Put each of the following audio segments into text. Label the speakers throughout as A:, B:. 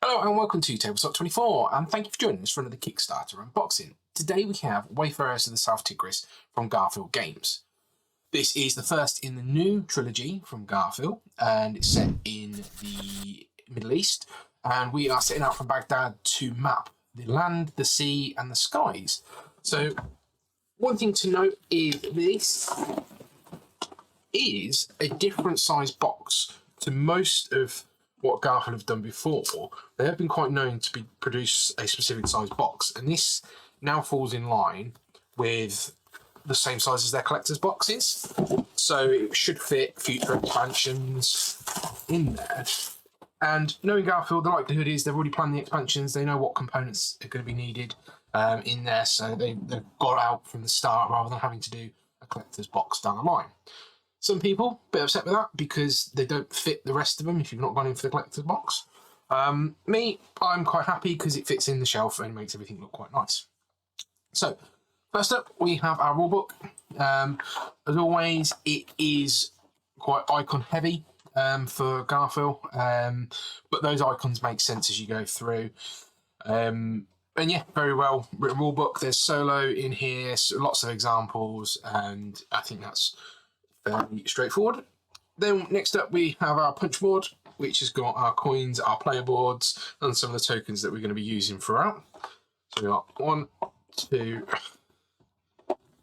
A: Hello and welcome to Tabletop 24, and thank you for joining us for another Kickstarter unboxing. Today we have Wayfarers of the South Tigris from Garfield Games. This is the first in the new trilogy from Garfield, and it's set in the Middle East, and we are setting out from Baghdad to map the land, the sea and the skies. So one thing to note is this is a different size box to most of what Garfield have done before. They have been quite known to produce a specific size box, and this now falls in line with the same size as their collector's boxes, so it should fit future expansions in there. And knowing Garfield, the likelihood is they've already planned the expansions, they know what components are going to be needed in there, so they've got out from the start rather than having to do a collector's box down the line. Some people a bit upset with that because they don't fit the rest of them if you've not gone in for the collector's box. Me, I'm quite happy because it fits in the shelf and makes everything look quite nice. So, first up, we have our rulebook. As always, it is quite icon heavy for Garfield, but those icons make sense as you go through. And yeah, very well written rulebook. There's solo in here, so lots of examples, and I think that's fairly straightforward. Then next up we have our punch board, which has got our coins, our player boards, and some of the tokens that we're going to be using throughout. So we've got 1, 2,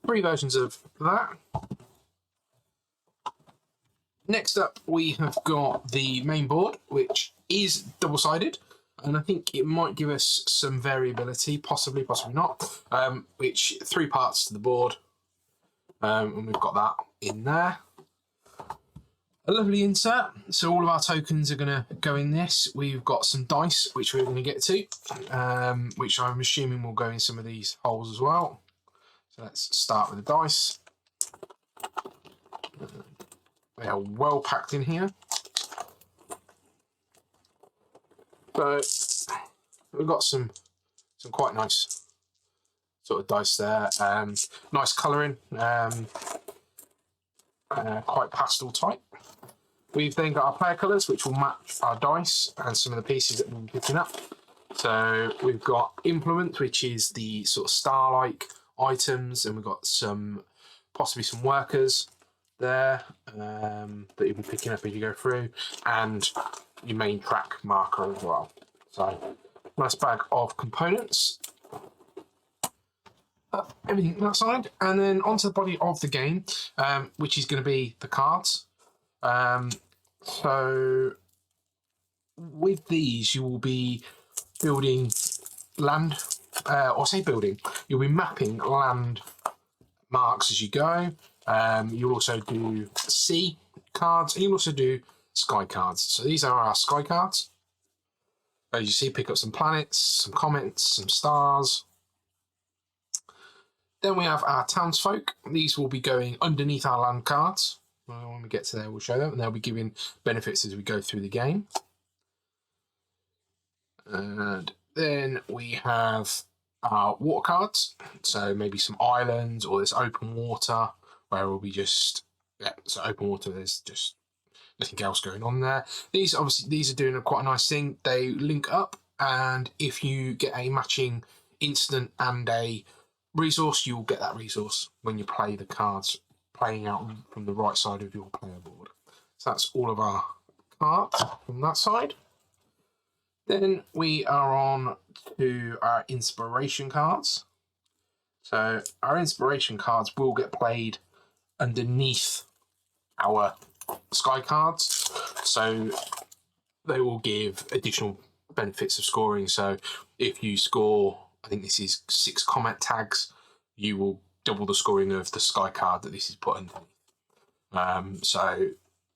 A: 3 versions of that. Next up we have got the main board, which is double-sided, and I think it might give us some variability, possibly not, which 3 parts to the board. And we've got that in there. A lovely insert. So all of our tokens are going to go in this. We've got some dice, which we're going to get to, which I'm assuming will go in some of these holes as well. So let's start with the dice. They are well packed in here. So we've got some quite nice sort of dice there. Nice colouring, quite pastel type. We've then got our player colours, which will match our dice and some of the pieces that we'll be picking up. So we've got implement, which is the sort of star-like items, and we've got possibly some workers there that you'll be picking up as you go through, and your main track marker as well. So nice bag of components. Everything that side, and then onto the body of the game, which is going to be the cards. So with these, you will be building land, you'll be mapping land marks as you go. You'll also do sea cards, and you'll also do sky cards. So these are our sky cards. As you see, pick up some planets, some comets, some stars. Then we have our townsfolk. These will be going underneath our land cards. When we get to there, we'll show them, and they'll be giving benefits as we go through the game. And then we have our water cards. So maybe some islands or this open water where we'll be so open water, there's just nothing else going on there. These are doing quite a nice thing. They link up, and if you get a matching incident and a resource, you'll get that resource when you play the cards playing out from the right side of your player board. So that's all of our cards from that side. Then we are on to our inspiration cards. So our inspiration cards will get played underneath our sky cards. So they will give additional benefits of scoring. So if you score, I think this is 6 comet tags, you will double the scoring of the sky card that this is put underneath. So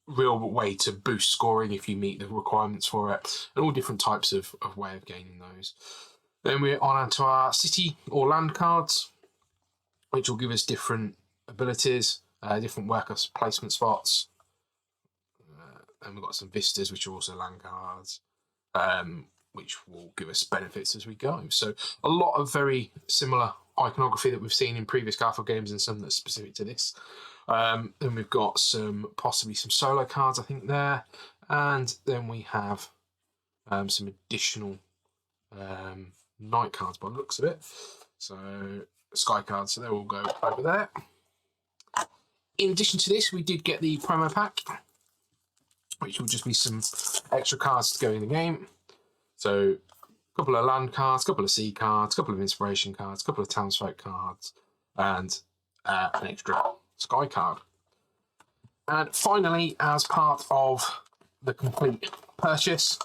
A: real way to boost scoring if you meet the requirements for it, and all different types of way of gaining those. Then we're on to our city or land cards, which will give us different abilities, different worker placement spots. And we've got some vistas, which are also land cards, which will give us benefits as we go. So a lot of very similar iconography that we've seen in previous Garfield games, and some that's specific to this. Then we've got possibly some solo cards, I think, there. And then we have some additional night cards by the looks of it. So sky cards, so they will go over there. In addition to this, we did get the promo pack, which will just be some extra cards to go in the game. So a couple of land cards, a couple of sea cards, a couple of inspiration cards, a couple of townsfolk cards, and an extra sky card. And finally, as part of the complete purchase,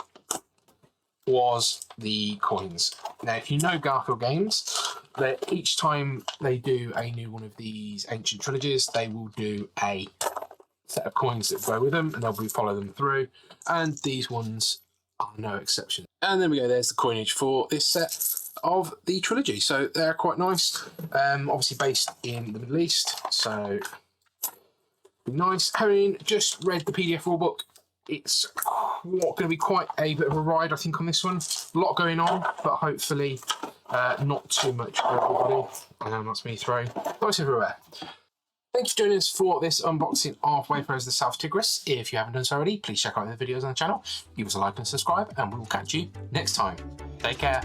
A: was the coins. Now, if you know Garfield Games, each time they do a new one of these ancient trilogies, they will do a set of coins that go with them, and they'll follow them through. And these ones are no exception. And then we go, there's the coinage for this set of the trilogy. So they're quite nice. Obviously based in the Middle East, so nice. Having just read the PDF rulebook, it's going to be quite a bit of a ride, I think, on this one. A lot going on, but hopefully not too much for everybody. That's me throwing dice everywhere. Thank you for joining us for this unboxing of Wayfarers of the South Tigris. If you haven't done so already, please check out the videos on the channel, give us a like and subscribe, and we will catch you next time. Take care.